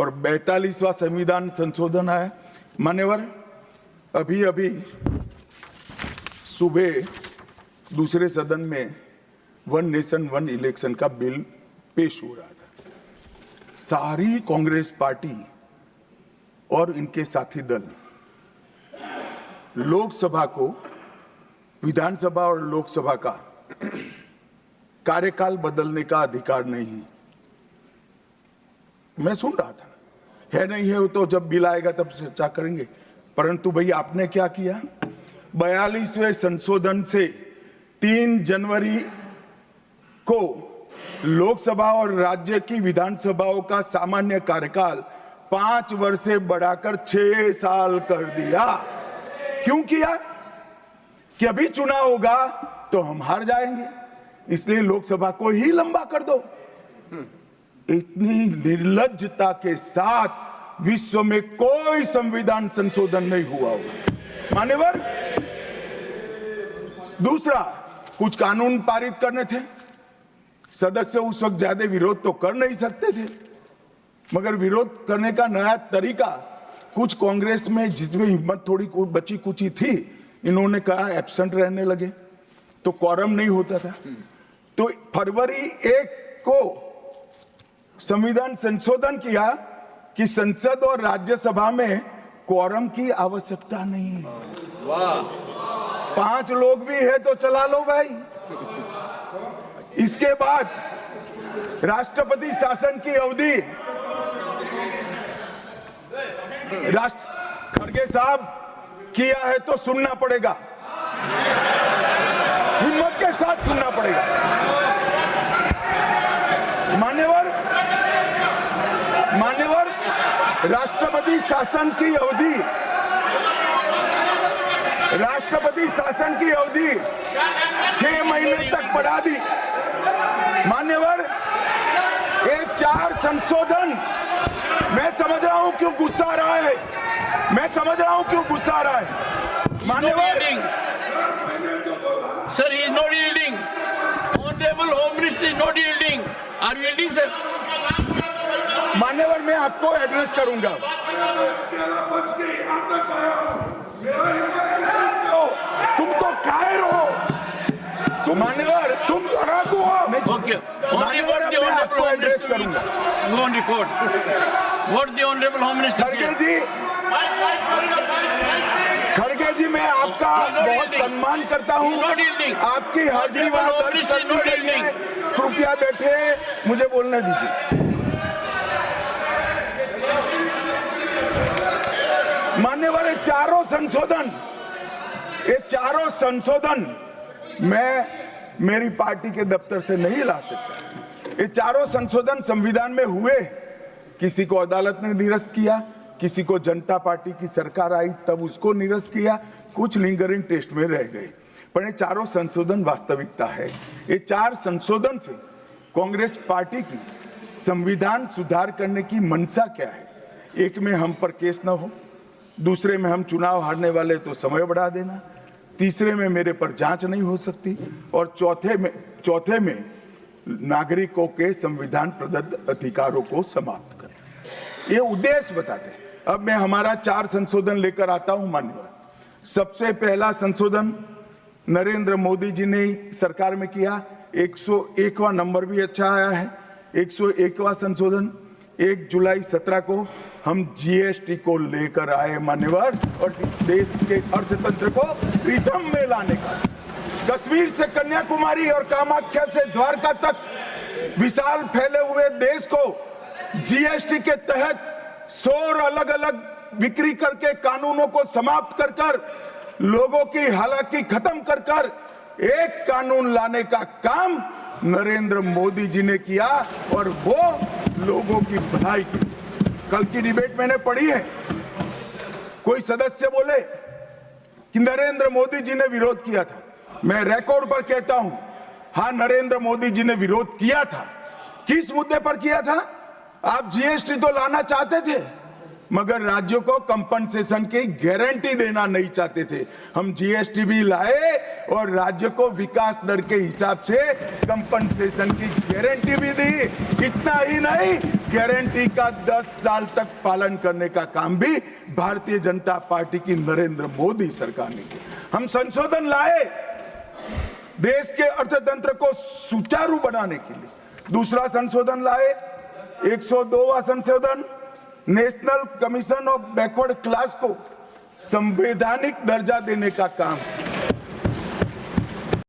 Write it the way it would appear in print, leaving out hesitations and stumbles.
और 42वां संविधान संशोधन आया। मान्यवर, अभी अभी सुबह दूसरे सदन में वन नेशन वन इलेक्शन का बिल पेश हो रहा था। सारी कांग्रेस पार्टी और इनके साथी दल लोकसभा को, विधानसभा और लोकसभा का कार्यकाल बदलने का अधिकार नहीं है। मैं सुन रहा था, है नहीं है तो जब बिल आएगा तब चर्चा करेंगे। परंतु भाई आपने क्या किया? 42वें संशोधन से 3 जनवरी को लोकसभा और राज्य की विधानसभाओं का सामान्य कार्यकाल 5 वर्ष से बढ़ाकर 6 साल कर दिया। क्यों किया? कि अभी चुनाव होगा तो हम हार जाएंगे, इसलिए लोकसभा को ही लंबा कर दो। इतनी निर्लज्जता के साथ विश्व में कोई संविधान संशोधन नहीं हुआ होगा। मान्यवर, दूसरा, कुछ कानून पारित करने थे। सदस्य उस वक्त ज्यादा विरोध तो कर नहीं सकते थे, मगर विरोध करने का नया तरीका कुछ कांग्रेस में, जिसमें हिम्मत थोड़ी बची कुची थी, इन्होंने कहा एब्सेंट रहने लगे तो क्वारम नहीं होता था। तो फरवरी 1 को संविधान संशोधन किया कि संसद और राज्यसभा में क्वारम की आवश्यकता नहीं है। वाह, 5 लोग भी है तो चला लो भाई। इसके बाद राष्ट्रपति शासन की अवधि, खड़गे साहब, किया है तो सुनना पड़ेगा, हिम्मत के साथ सुनना पड़ेगा। मान्यवर, राष्ट्रपति शासन की अवधि 6 महीने तक बढ़ा दी। मान्यवर, ये 4 संशोधन, मैं समझ रहा हूं क्यों गुस्सा आ रहा है, मान्यवर। Sir, he is not yielding. Honorable Home Minister is not yielding. Are you yielding, sir? मान्यवर, मैं आपको एड्रेस करूंगा। तुम तो कायर हो, मान्यवर, तुम लड़ाकू हो। Okay. मान्यवर, मैं आपको एड्रेस करूंगा। Go on record. What the Honorable Home Minister said. खड़गे जी, मैं आपका बहुत सम्मान करता हूं। आपकी हाजिरी वहां दर्ज करनी चाहिए। कृपया बैठे, मुझे बोलने दीजिए। मान्यवर, ये चारों संशोधन मैं मेरी पार्टी के दफ्तर से नहीं ला सकता। ये चारों संशोधन संविधान में हुए, किसी को अदालत ने निरस्त किया, किसी को जनता पार्टी की सरकार आई तब उसको निरस्त किया, कुछ लिंगरिंग टेस्ट में रह गए, पर ये चारों संशोधन वास्तविकता है। ये 4 संशोधन से कांग्रेस पार्टी की संविधान सुधार करने की मंशा क्या है? एक में हम पर केस न हो, दूसरे में हम चुनाव हारने वाले तो समय बढ़ा देना, तीसरे में मेरे पर जांच नहीं हो सकती, और चौथे में नागरिकों के संविधान प्रदत्त अधिकारों को समाप्त करना। ये उद्देश्य बताते हैं। अब मैं हमारा 4 संशोधन लेकर आता हूं। मान्यवर, सबसे पहला संशोधन नरेंद्र मोदी जी ने सरकार में किया। 101वां नंबर भी अच्छा आया है। 101वां संशोधन 1 जुलाई 17 को हम जीएसटी को लेकर आए मान्यवर, और इस देश के अर्थतंत्र को रिदम में लाने का। कश्मीर से कन्याकुमारी और कामाख्या से द्वारका तक विशाल फैले हुए देश को जीएसटी के तहत 100 अलग अलग बिक्री करके कानूनों को समाप्त कर कर, लोगों की हालाकी खत्म कर कर एक कानून लाने का काम नरेंद्र मोदी जी ने किया, और वो लोगों की भलाई की। कल की डिबेट मैंने पढ़ी है, कोई सदस्य बोले कि नरेंद्र मोदी जी ने विरोध किया था। मैं रिकॉर्ड पर कहता हूं, हां, नरेंद्र मोदी जी ने विरोध किया था। किस मुद्दे पर किया था? आप जीएसटी तो लाना चाहते थे, मगर राज्यों को कंपनसेशन की गारंटी देना नहीं चाहते थे। हम जीएसटी भी लाए और राज्य को विकास दर के हिसाब से कंपनसेशन की गारंटी भी दी। इतना ही नहीं, गारंटी का 10 साल तक पालन करने का काम भी भारतीय जनता पार्टी की नरेंद्र मोदी सरकार ने किया। हम संशोधन लाए देश के अर्थतंत्र को सुचारू बनाने के लिए। दूसरा संशोधन लाए, 102वां संशोधन, national commission of backward class को संवैधानिक दर्जा देने का काम किया।